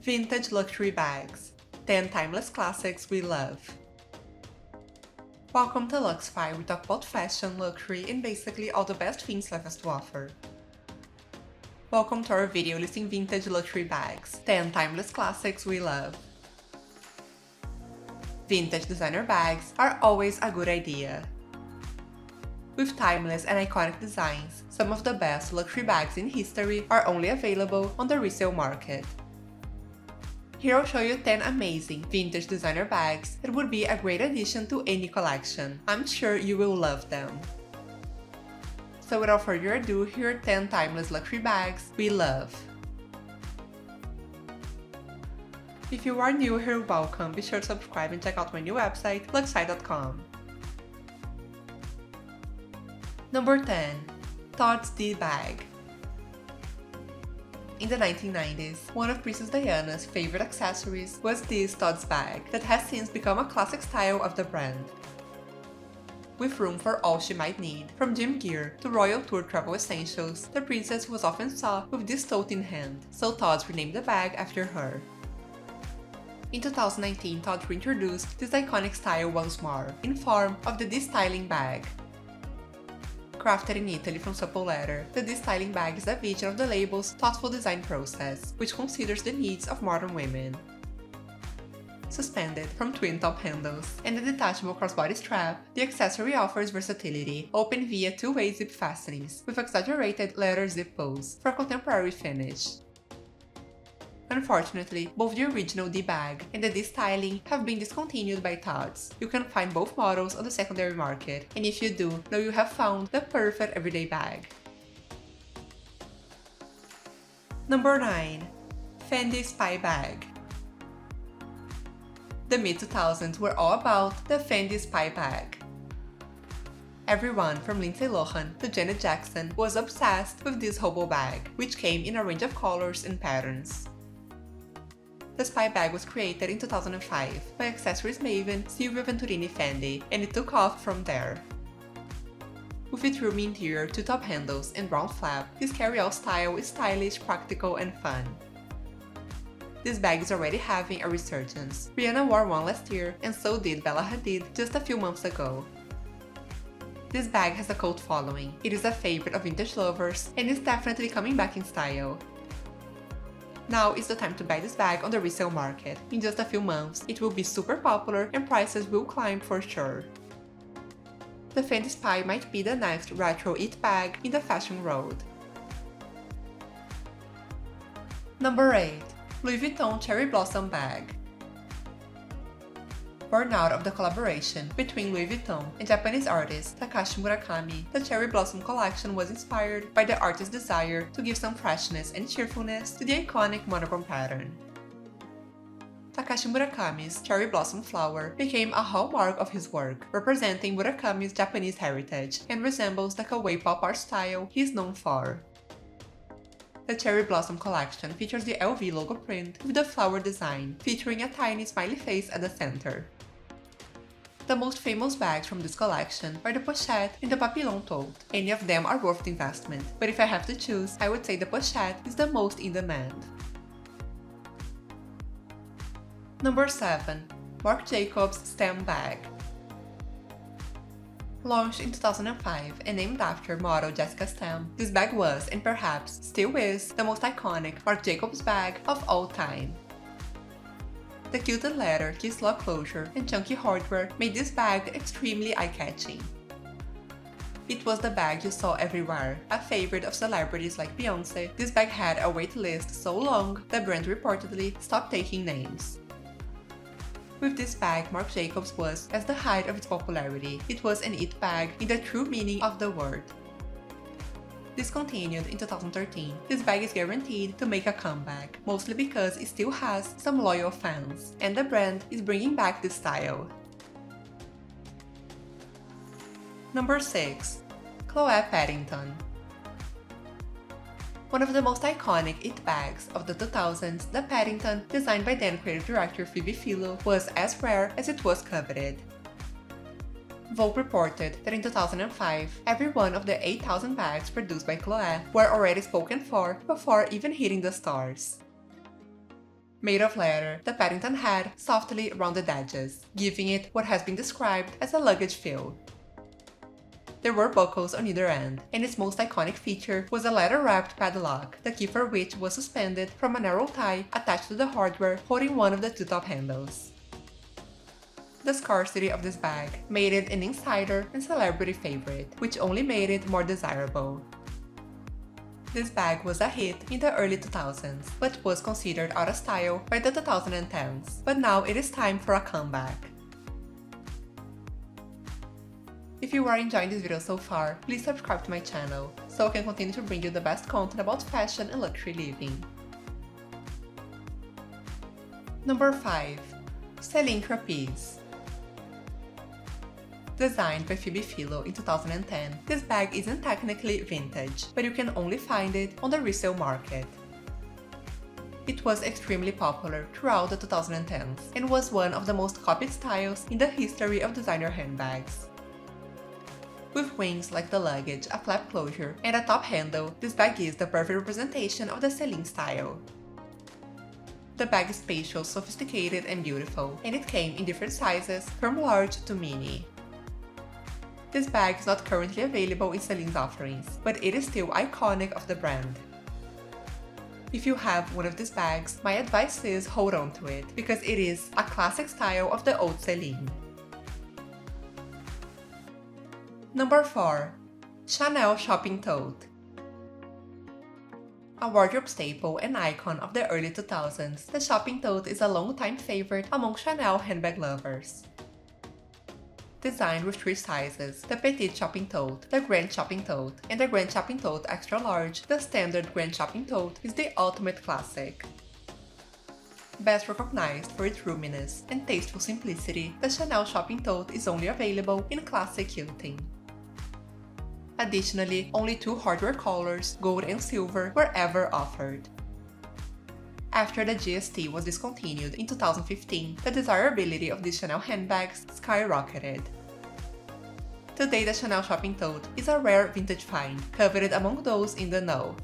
Vintage luxury bags. 10 timeless classics we love. Welcome to LuxFi. We talk about fashion, luxury, and basically all the best things life has to offer. Welcome to our video listing vintage luxury bags. 10 timeless classics we love. Vintage designer bags are always a good idea. With timeless and iconic designs, some of the best luxury bags in history are only available on the resale market. Here I'll show you 10 amazing vintage designer bags that would be a great addition to any collection. I'm sure you will love them. So without further ado, here are 10 timeless luxury bags we love. If you are new here, welcome. Be sure to subscribe and check out my new website, luxfi.com. Number 10. Tote's D bag. In the 1990s, one of Princess Diana's favorite accessories was this Tote's bag that has since become a classic style of the brand. With room for all she might need, from gym gear to royal tour travel essentials, the princess was often saw with this tote in hand, so Tote renamed the bag after her. In 2019, Tote reintroduced this iconic style once more, in form of the de-styling bag. Crafted in Italy from supple leather, the de-styling bag is a vision of the label's thoughtful design process, which considers the needs of modern women. Suspended from twin top handles and a detachable crossbody strap, the accessory offers versatility, open via two-way zip fastenings, with exaggerated leather zip pulls for a contemporary finish. Unfortunately, both the original D bag and the de-styling have been discontinued by Tote's. You can find both models on the secondary market, and if you do, know you have found the perfect everyday bag. Number 9. Fendi Spy Bag. The mid-2000s were all about the Fendi Spy Bag. Everyone from Lindsay Lohan to Janet Jackson was obsessed with this hobo bag, which came in a range of colors and patterns. The Spy Bag was created in 2005 by accessories maven Silvia Venturini Fendi, and it took off from there. With its roomy interior, two-top handles, and round flap, this carry-all style is stylish, practical, and fun. This bag is already having a resurgence. Rihanna wore one last year, and so did Bella Hadid just a few months ago. This bag has a cult following. It is a favorite of vintage lovers, and is definitely coming back in style. Now is the time to buy this bag on the resale market. In just a few months, it will be super popular and prices will climb for sure. The Fendi Spy might be the next retro it bag in the fashion world. Number 8. Louis Vuitton Cherry Blossom Bag. Born out of the collaboration between Louis Vuitton and Japanese artist Takashi Murakami, the Cherry Blossom collection was inspired by the artist's desire to give some freshness and cheerfulness to the iconic monochrome pattern. Takashi Murakami's cherry blossom flower became a hallmark of his work, representing Murakami's Japanese heritage and resembles the kawaii pop art style he is known for. The Cherry Blossom collection features the LV logo print with the flower design, featuring a tiny smiley face at the center. The most famous bags from this collection are the Pochette and the Papillon Tote. Any of them are worth the investment, but if I have to choose, I would say the Pochette is the most in demand. Number 7. Marc Jacobs Stam Bag. Launched in 2005 and named after model Jessica Stam, this bag was, and perhaps still is, the most iconic Marc Jacobs bag of all time. The quilted leather, kiss lock closure, and chunky hardware made this bag extremely eye-catching. It was the bag you saw everywhere, a favorite of celebrities like Beyoncé. This bag had a wait list so long the brand reportedly stopped taking names. With this bag, Marc Jacobs was at the height of its popularity. It was an it bag in the true meaning of the word. Discontinued in 2013, this bag is guaranteed to make a comeback, mostly because it still has some loyal fans, and the brand is bringing back this style. Number 6. Chloé Paddington. One of the most iconic it bags of the 2000s, the Paddington, designed by then creative director Phoebe Philo, was as rare as it was coveted. Vogue reported that in 2005, every one of the 8,000 bags produced by Chloé were already spoken for before even hitting the stores. Made of leather, the Paddington had softly rounded edges, giving it what has been described as a luggage feel. There were buckles on either end, and its most iconic feature was a leather-wrapped padlock, the key for which was suspended from a narrow tie attached to the hardware holding one of the two top handles. The scarcity of this bag made it an insider and celebrity favorite, which only made it more desirable. This bag was a hit in the early 2000s, but was considered out of style by the 2010s, but now it is time for a comeback. If you are enjoying this video so far, please subscribe to my channel, so I can continue to bring you the best content about fashion and luxury living. Number 5. Celine Trapeze. Designed by Phoebe Philo in 2010, this bag isn't technically vintage, but you can only find it on the resale market. It was extremely popular throughout the 2010s and was one of the most copied styles in the history of designer handbags. With wings like the luggage, a flap closure, and a top handle, this bag is the perfect representation of the Celine style. The bag is spacious, sophisticated, and beautiful, and it came in different sizes from large to mini. This bag is not currently available in Celine's offerings, but it is still iconic of the brand. If you have one of these bags, my advice is hold on to it, because it is a classic style of the old Celine. Number 4. Chanel Shopping Tote. A wardrobe staple and icon of the early 2000s, the shopping tote is a long-time favorite among Chanel handbag lovers. Designed with 3 sizes, the Petite Shopping Tote, the Grand Shopping Tote, and the Grand Shopping Tote Extra Large, the standard Grand Shopping Tote is the ultimate classic. Best recognized for its roominess and tasteful simplicity, the Chanel Shopping Tote is only available in classic quilting. Additionally, only 2 hardware colors, gold and silver, were ever offered. After the GST was discontinued in 2015, the desirability of these Chanel handbags skyrocketed. Today, the Chanel Shopping Tote is a rare vintage find, coveted among those in the know.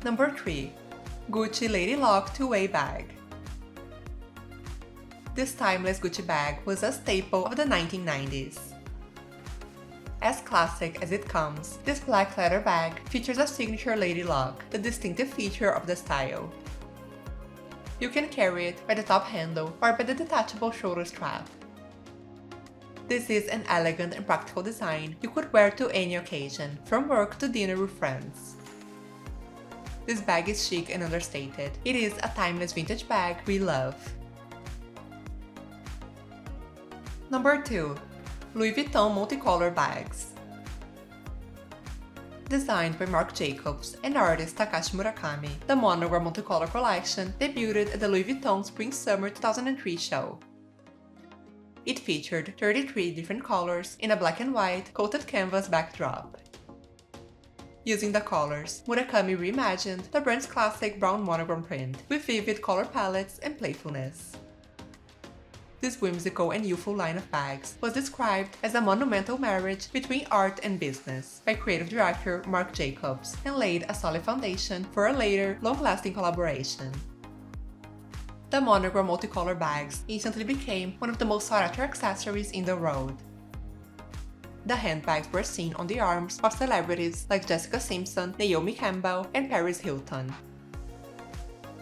Number 3. Gucci Lady Lock Two-Way Bag. This timeless Gucci bag was a staple of the 1990s. As classic as it comes, this black leather bag features a signature lady lock, the distinctive feature of the style. You can carry it by the top handle or by the detachable shoulder strap. This is an elegant and practical design you could wear to any occasion, from work to dinner with friends. This bag is chic and understated. It is a timeless vintage bag we love. Number 2. Louis Vuitton Multicolor Bags. Designed by Marc Jacobs and artist Takashi Murakami, the monogram multicolor collection debuted at the Louis Vuitton Spring-Summer 2003 show. It featured 33 different colors in a black and white coated canvas backdrop. Using the colors, Murakami reimagined the brand's classic brown monogram print with vivid color palettes and playfulness. This whimsical and youthful line of bags was described as a monumental marriage between art and business by creative director Marc Jacobs and laid a solid foundation for a later, long-lasting collaboration. The monogram multicolor bags instantly became one of the most sought-after accessories in the world. The handbags were seen on the arms of celebrities like Jessica Simpson, Naomi Campbell, and Paris Hilton.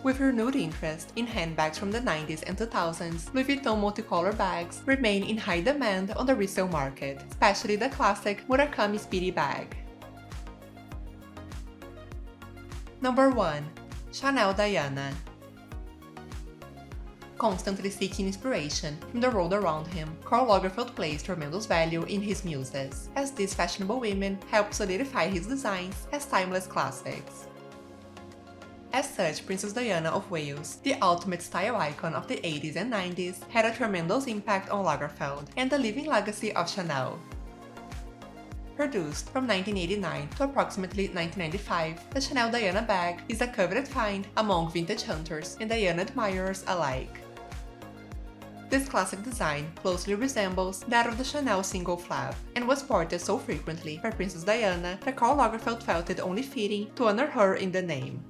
With renewed interest in handbags from the 90s and 2000s, Louis Vuitton multicolor bags remain in high demand on the resale market, especially the classic Murakami Speedy bag. Number 1. Chanel Diana. Constantly seeking inspiration from the world around him, Karl Lagerfeld placed tremendous value in his muses, as these fashionable women helped solidify his designs as timeless classics. As such, Princess Diana of Wales, the ultimate style icon of the 80s and 90s, had a tremendous impact on Lagerfeld and the living legacy of Chanel. Produced from 1989 to approximately 1995, the Chanel Diana bag is a coveted find among vintage hunters and Diana admirers alike. This classic design closely resembles that of the Chanel single flap, and was sported so frequently by Princess Diana that Karl Lagerfeld felt it only fitting to honor her in the name.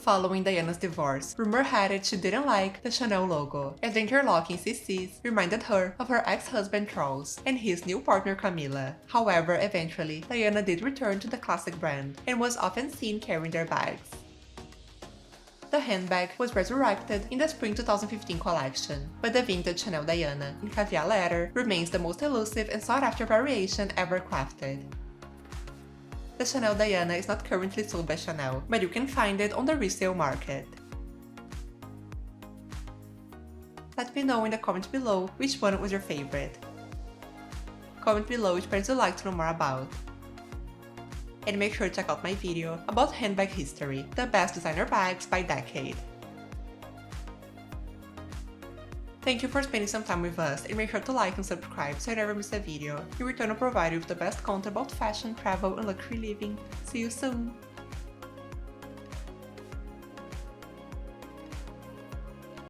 Following Diana's divorce, rumor had it she didn't like the Chanel logo, as the interlocking CCs reminded her of her ex-husband Charles and his new partner Camilla. However, eventually, Diana did return to the classic brand and was often seen carrying their bags. The handbag was resurrected in the spring 2015 collection, but the vintage Chanel Diana in caviar leather remains the most elusive and sought-after variation ever crafted. The Chanel Diana is not currently sold by Chanel, but you can find it on the resale market. Let me know in the comments below which one was your favorite. Comment below which brands you'd like to know more about. And make sure to check out my video about handbag history, the best designer bags by decade. Thank you for spending some time with us, and make sure to like and subscribe so you never miss a video. In return, I'll provide you with the best content about fashion, travel, and luxury living. See you soon!